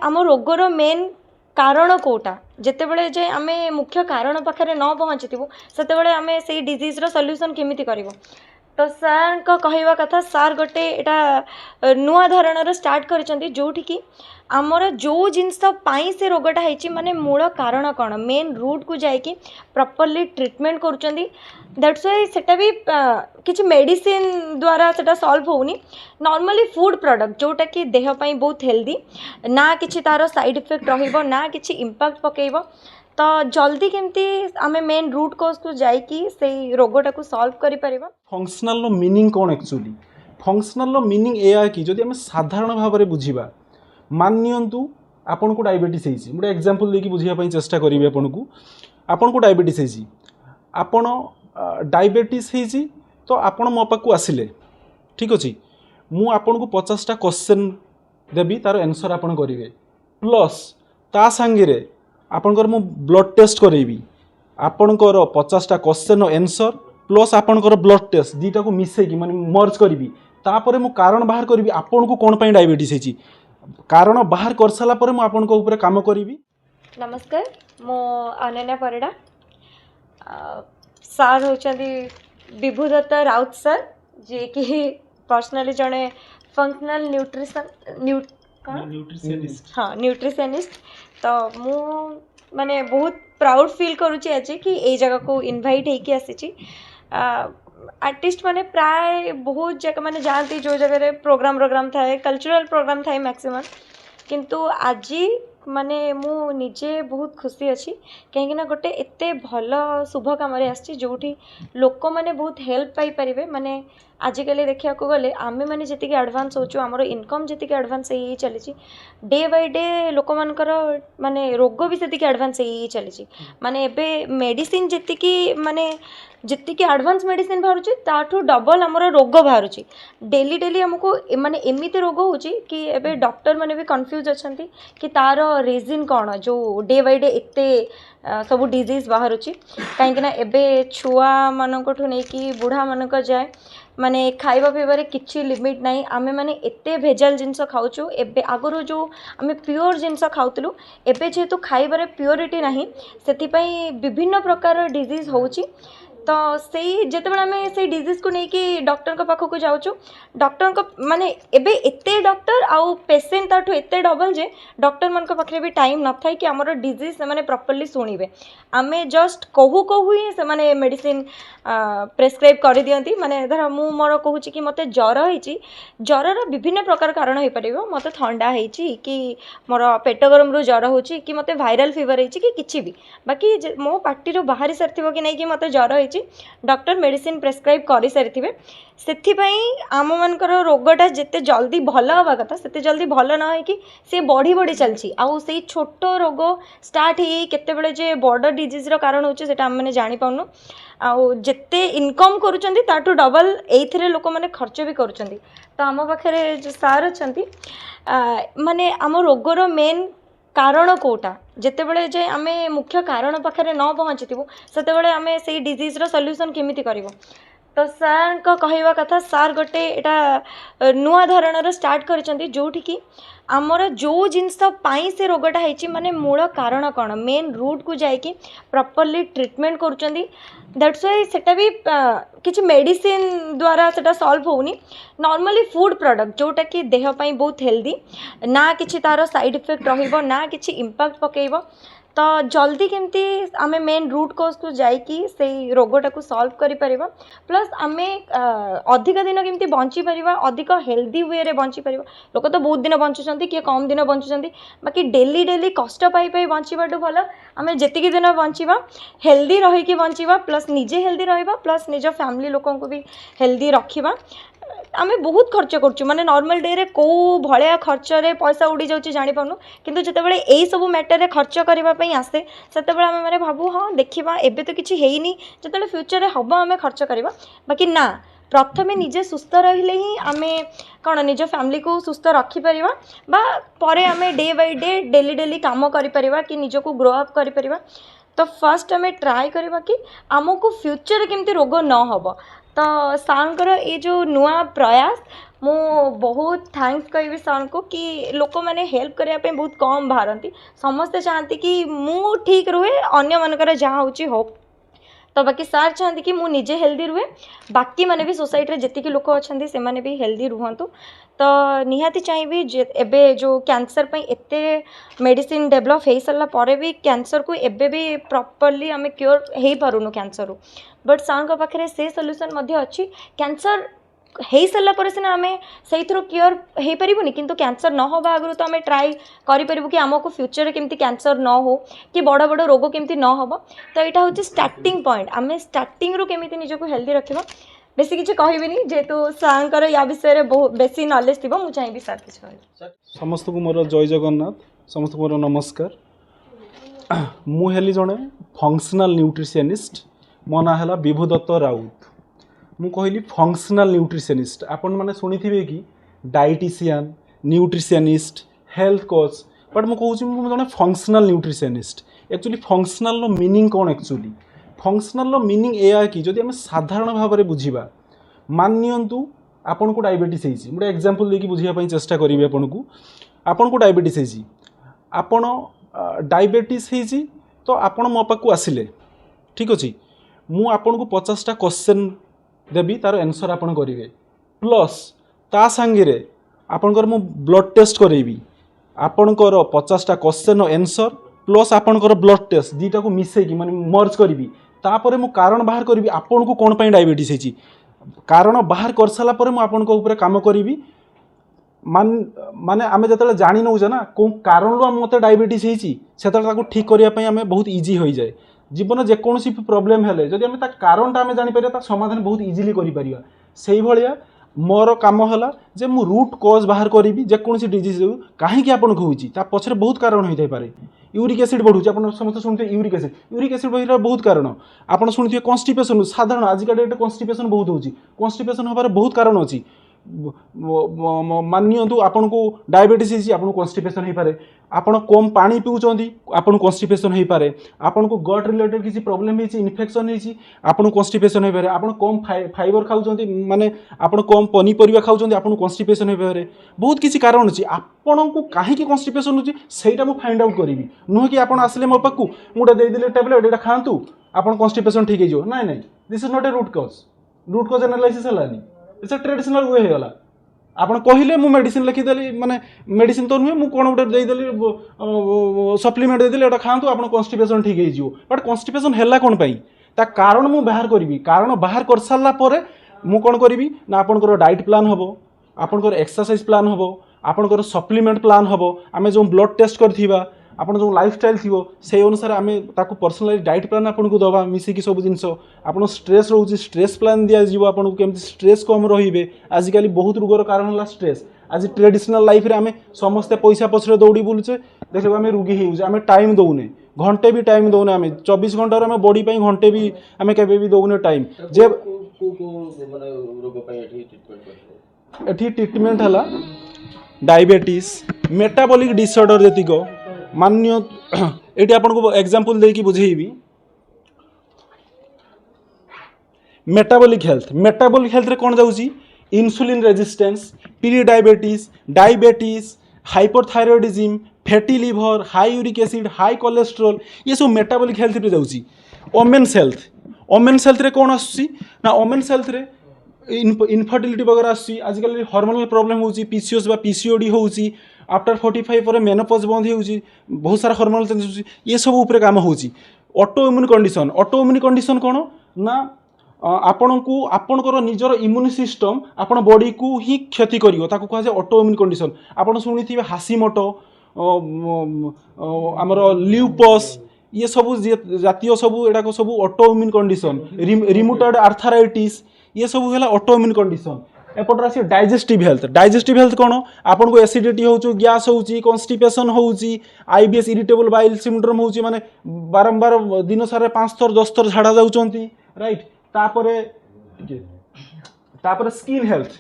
आम रोगर मेन कारण कोटा जितेबले जे आम मुख्य कारण पाखे न पहुँची से आम से डिजीज्र सल्यूशन केमिति करिवो। तो सार को कहवा कथा सार गोटे एटा नुआ धरणर स्टार्ट करिसेंती जोठी कि आमर जो जिनस पाई से रोगटा है माने मूल कारण कौन मेन रूट को जाइए प्रॉपर्ली ट्रीटमेंट करुँच दैट्स वाई सेटा भी किसी मेडिसिन द्वारा सेटा सॉल्व होनी नॉर्मली फूड प्रोडक्ट जोटा कि देह पाई बहुत हेल्दी ना किसी तार साइड इफेक्ट रहिबो ना किसी इम्पैक्ट पकेइबो तो जल्दी केमती आम मेन रूट कोज को जाइए से रोगटा को सॉल्व करि परिबा। फंक्शनल मीनिंग कौन एक्चुअली फंक्शनल मीनिंग एया कि जदि आम साधारण भाव में बुझा मानियंतु आपन को डायबिटीज है गोटे एग्जांपल देकी बुझापी चेष्टा करेंगे आपन को डायबिटीज है आपन डायबिटीज है तो आपन मो पाक आसिले ठीक अच्छे मु आपन को 50टा क्वेश्चन देवी तार आंसर आपन करेंगे प्लस ता सांगे आपनकर मु ब्लड टेस्ट करेबी आपनकर 50टा क्वेश्चन आंसर प्लस आपनकर ब्लड टेस्ट दीटा को मिसेकी माने मर्ज करी तापर मु कारण बाहर करी आपन को कौन पाई डायबिटीज है कारण बाहर कर सारा पर मु आपन को ऊपर काम करी। नमस्कार मो अनन्या परिड़ा सार होचंदी विभुदत्ता राउत सर जे कि पर्सनली जड़े फंक्शनल न्यूट्रिशनिस्ट हाँ न्यूट्रिशनिस्ट तो मु माने बहुत प्राउड फील करुँची आज कि ए जगह को इनवाइट होके आसी आर्टिस्ट माने प्राय बहुत जगह माने जाती जो जगह प्रोग्राम थाए कल्चरल प्रोग्राम थाए मैक्सिमम किंतु आज माने मु निजे बहुत खुशी अच्छी कहीं गोटे एते भल शुभ कम जोठी लोक मैंने बहुत हेल्प पाई परिबे माने आजिकल देखा गले आमे मैंने जी एडवांस होचु आमर इनकम जी एडवांस ही चली डे बाय डे लोक मानकर माने रोग भी से एडवांस ही चली माने एबे मेडिसिन जी माने जी एडवांस मेडिसिन बाहर ताठू डबल आमर रोग बाहर डेली डेली आमको माने एमती रोग हो कि एबे डॉक्टर माने भी कंफ्यूज अच्छा कि तार रीजन कौन जो डे बाय डे एते सब डिजीज बाहर कहीं एबे छुआ मानकठू नहीं कि बुढ़ा मानक जाए माने खाइबा पीबारे किछि लिमिट नहीं आमे माने एते भेजाल जिनस खाउछु एबे आगरो जो आमे प्योर जिनस खाउतलु एबे जेतु खाइबारे प्योरिटी नहीं सेति पई विभिन्न प्रकार डिजीज होउची तो सही जितेबाला आम से डिजीज को लेकिन डॉक्टर को पाखक जाऊँ डॉक्टर को माने एबे एते डॉक्टर आउ पेसेंट ताठू एते डबल जे डॉक्टर मान पाखे भी टाइम न था कि आमर डिजीज से माने प्रॉपर्ली शुणिबे आमे जस्ट कहू कहू ही से माने मेडिसिन प्रेस्क्राइब कर दियंती माने धर मु मोर कहूँ कि मते ज्वर होइची ज्वर विभिन्न प्रकार कारण हो पार मते ठंडा होइची कि मोर पेट गरम रू ज्वर होची कि मते वायरल फीवर होइची कि किछि भी बाकी मो पार्टी रो बाहरी सारथिबो कि नहीं कि मते ज्वर होइची डॉक्टर मेडिसिन प्रेस्क्राइब कर सारी से आम मानकर रोगटा जिते जल्दी भल हवा कथा से जल्दी भल न हो कि सी बढ़ी बढ़ी चलती आउ से छोट रोग स्टार्ट हो केते जे बड़ डिजीज्र कारण होचे आम मैंने जापारनु आउ जिते इनकम करुँच ताठू डबल ये लोक मैंने खर्च भी करुँच तो आम पाखे जो सार अच्छा माने आम रोगर मेन कारण कोटा जितेबले जे आम मुख्य कारण पाखे न पहुँची से आम से डिजीज्र सल्यूशन केमिति करिवो। तो सार को कहवा कथा सार गोटे एटा नुआ धरणर स्टार्ट करिसेंती जोठी कि आमर जो जिनस पाई से रोगटा है माने मूल कारण कौन मेन रूट को जाइए प्रॉपर्ली ट्रीटमेंट करुँच दैट्स वाई सेटा भी किसी मेडिसिन द्वारा सेटा सॉल्व होनी नॉर्मली फूड प्रोडक्ट जोटा कि देह पाई बहुत हेल्दी ना किसी तार साइड इफेक्ट रहिबो ना किसी इम्पैक्ट पकेइबो तो जल्दी केमती आम मेन रूट कोज को जाइए से रोगटा को सॉल्व करि परिबा प्लस आम अधिक दिन केमती बंची परिबा अधिक हेल्दी वे रे बंची परिबा लोक तो बहुत दिन बंचुचंती किए कम दिन बंचुचंती बाकी डेली डेली कष्ट पाई पाई बंचीबाटू भल आम जेतिकी दिन बंचीबा हेल्दी रहीकि बंचीबा प्लस निजे हेल्दी रहिबा प्लस निज फैमिली लोकन को भी हेल्दी रखिबा आमे बहुत खर्च करछु माने नॉर्मल डे रे को भलिया खर्च रे पैसा उड़ी जाउची जानि पानु किंतु जतेबेले एई सब मैटर रे खर्च करबा पई आसे सेतेबेले आमे माने भाबु हां देखिबा एबे तो किछि हेइनी जतेबेले फ्यूचर रे हबो आमे खर्च करबा बाकी ना प्रथमे निजे सुस्थ रहिले ही आमे कौन निज फैमिली को सुस्थ रखिपर बा परे आमे day by day daily daily काम करिपरिबा कि निज को ग्रो अप करिपरिबा तो फर्स्ट आम ट्राए करवा कि आमको फ्यूचर केमती रोग न होब तो ସାର୍ଙ୍କର ଏ ଯେଉଁ ନୂଆ ପ୍ରୟାସ ମୁଁ ବହୁତ ଥ୍ୟାଙ୍କ୍ସ କହିବି ସାର୍ଙ୍କୁ କି ଲୋକମାନେ ହେଲ୍ପ କରିବା ପାଇଁ ବହୁତ କମ୍ ବାହାରନ୍ତି ସମସ୍ତେ ଚାହାନ୍ତି କି ମୁଁ ଠିକ୍ ରୁହେ ଅନ୍ୟମାନଙ୍କର ଯାହା ହେଉଛି ହଉ तो बाकी सार चाहती कि मुझे निजे हेल्दी रुहे बाकी मैंने भी सोसाइटी जितकी लोक अच्छा से भी हेल्दी रुहतु तो निहाती चाहिए एबे जो कैंसर पे एते मेडिसिन डेवलप हो सारा पर भी कैंसर को एबे भी प्रॉपर्ली आम क्योर हो पारुनु कैंसर बट सार पाखे से सॉल्यूशन अच्छी कैंसर हो सारा पर सीना आम से क्योर हो पारूनी किंतु कैंसर न होगा आगु तो आम ट्राए करूँ कि आमको फ्यूचर केमती कैंसर न हो कि बड़ बड़ रोग केमती न हो तो यहाँ हूँ स्टार्टिंग पॉइंट आम स्टार्टिंग रू केमी निजक हेल्दी रखा बेसी किसी कहबी जेहेतु सार या विषय बहुत बेसी नॉलेज थी मुझे चाहिए सार किसी समस्त को मोर जय जगन्नाथ समस्त को मोर नमस्कार मुझे जड़े फंक्शनल न्यूट्रिशनिस्ट मो ना है विभु दत्त राउत मु कहली फंक्शनल न्यूट्रिशनिस्ट आपण मैंने शुणी थे कि dietitian nutritionist health coach but मुझे जड़े functional nutritionist actually functional meaning कौन एक्चुअली फंक्शनल मीनिंग एया कि जदि आम साधारण भाव में बुझा मानियंतु आपन को डायबिटीज होती गोटे एग्जांपल देकी बुझापी चेष्टा करी आपन को डायबिटीज होती आपन डायबिटीज होती तो आपन मो पाक आसिले ठीक अच्छे मु आपन को 50टा क्वेश्चन देवी तार आंसर आपन करेंगे प्लस ता सांगे आपणकर मु ब्लड टेस्ट करेबी आपणकर 50टा क्वेश्चन आंसर प्लस आपणकर ब्लड टेस्ट दीटा को मिसेकी माने मर्ज करी तापर मु कारण बाहर करी आपन को कौन डायबिटीज होती कारण बाहर कर सारा पर मु आपन को ऊपर काम करी माने आमे जतले जानि नउजे ना को कारण लो मते डायबिटीज होती से ठीक करने आम बहुत इजी हो जाए जीवन जेकोसी प्रोब्लेम हेले जदि आम कारण आम जापर समाधान बहुत इजिली कर मोर काम है जे मु रूट कज बाहर करी जेकोसी डिजीज कहीं आपन को होता पछरे बहुत कारण होता पारे यूरिक एसिड बढ़ुचे आप समस्त शुणुते यूरिक एसिड बढ़िया बहुत कारण आप शुणुवे कन्स्टिपेशन साधारण आजिका डेट कन्स्टिपेशन बहुत होची कन्स्टिपेशन होबार बहुत कारण अच्छी मानियंतु आपन को डायबिटीज होती आपन कन्स्टिपेशन हो पारे आपन कम पानी पिउचंदी आपन कन्स्टिपेशन हो पारे आपन को गट रिलेटेड किसी प्रॉब्लम होती इन्फेक्शन होती आपन कन्स्टिपेशन हो पारे आपन कम फाइबर खाउचंदी माने आपन कम पनीपरिया खाउचंदी आपन कन्स्टिपेशन हो पारे बहुत किसी कारण अच्छी आपन को कहीं कन्स्टिपेशन होची सेटा मु फाइंड आउट करी नुह कि आपन आसले मो पाकू मुटा दे देले टैबलेट एटा खांतु आपन कन्स्टिपेशन ठीक हो ना नहीं this is not a root cause analysis हलानी इट्स अ ट्रेडिशनल वे होगा आपन कहले मु मेडिसिन लिखिदेली माने मेडिसिन तो नुहे मु कौन गोटे देदेली सप्लीमेंट देदेली एटा खांतु आपन कन्स्टिपेशन ठीक हो बट कन्स्टिपेशन है कौन पाई ता कारण मु बाहर करी कारण बाहर कर सारा पर मु कौन करी ना आपनकर डाइट प्लान हम आपनकर एक्सरसाइज प्लान हम आपनकर सप्लीमेंट प्लान हम आम जो ब्लड टेस्ट करथिबा आपन जो लाइफस्टाइल थी से अनुसार आम ताको पर्सनलाइज डाइट प्लान आपन को दबा मिसिकी सब जिनस आपन स्ट्रेस रोचे स्ट्रेस प्लान दिया जीव आपन को केमती स्ट्रेस कम रहिबे आजिकल बहुत रोगर कारण है स्ट्रेस आज ट्रेडिशनल लाइफ रे आम समस्ते पैसा पछरे दौड़ी बुलुचे देखो आम रोगी हो आम टाइम दौने घंटे भी टाइम दौने आम 24 घंटा आम बॉडी पे घंटे भी आम केबे भी दौने टाइम जे एठी ट्रीटमेंट हला डायबिटीज मेटाबॉलिक डिसऑर्डर जतिक मान्य ये आपन को एग्जांपल देकी बुझेबी मेटाबॉलिक हेल्थ रे कौन जाउची insulin resistance pre diabetes hyperthyroidism fatty liver high uric acid high cholesterol ये सब मेटाबॉलिक हेल्थ रे जाउची वोमेन्स हेल्थ रे कौन आसुची ना वोमेन्स हेल्थ रे इनफर्टिलिटी वगैरह आसुची आजिकल हार्मोनल प्रॉब्लम होउची पीसीओएस बा पीसीओडी होउची आफ्टर 45 पर मेनोपॉज बंद होउची बहुत सारा हार्मोनल चेंज होउची ये सब ऊपर काम होउची ऑटो इम्यून कंडीशन कौन ना आपण को आपणकर निजर इम्यून सिस्टम आपण बॉडी को ही क्षति करियो ताको कहा जाय ऑटो इम्यून कंडीशन आपण सुनिथिबे हासीमोटो आमर ल्यूपस ये सब जातीय सब एडा को सब ऑटो इम्यून कंडीशन रिमोटेड आर्थराइटिस ये सब है ऑटो इम्यून कंडीशन एपटर आसी डाइजेस्टिव हेल्थ कौन आपन को एसिडिटी हो गैस हो कन्स्टिपेशन हो आईबीएस इरिटेबल बाइल सिंड्रोम हो माने बारंबार दिन सारे 5 थर 10 थर झाड़ा जाउचंती राइट तापर skin health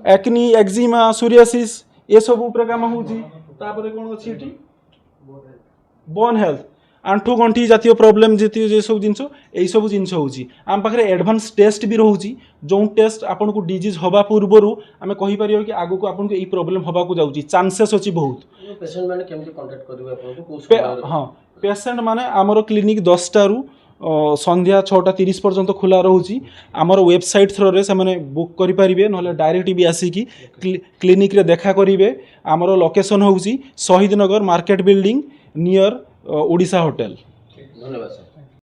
acne eczema psoriasis ये सब ऊपर काम होउची तापर कोन अछि एठी बोन हेल्थ आंठू गंठी जातीय प्रोब्लेम जी जे सब जिन यही सब जिन होची आम पाखे एडवांस टेस्ट भी रोची जो टेस्ट आपन को डिजीज हवा पूर्वर आम कहीपर कि आगू को आपन को यही प्रोब्लेम हवा को जाऊँगी चांसेस अच्छी बहुत पेशेंट मैंने केमती कांटेक्ट करिवे आपन को हाँ पेसेंट माने आमर क्लिनिक 10टा रु संध्या 6:30 पर्यंत खुला रोची आमर वेबसाइट थ्रो रे से माने बुक करि परिबे नले डायरेक्ट भी आसिकी क्लिनिक रे देखा करिवे आमर लोकेशन होउची Shahid Nagar market building near Odisha hotel. धन्यवाद सर।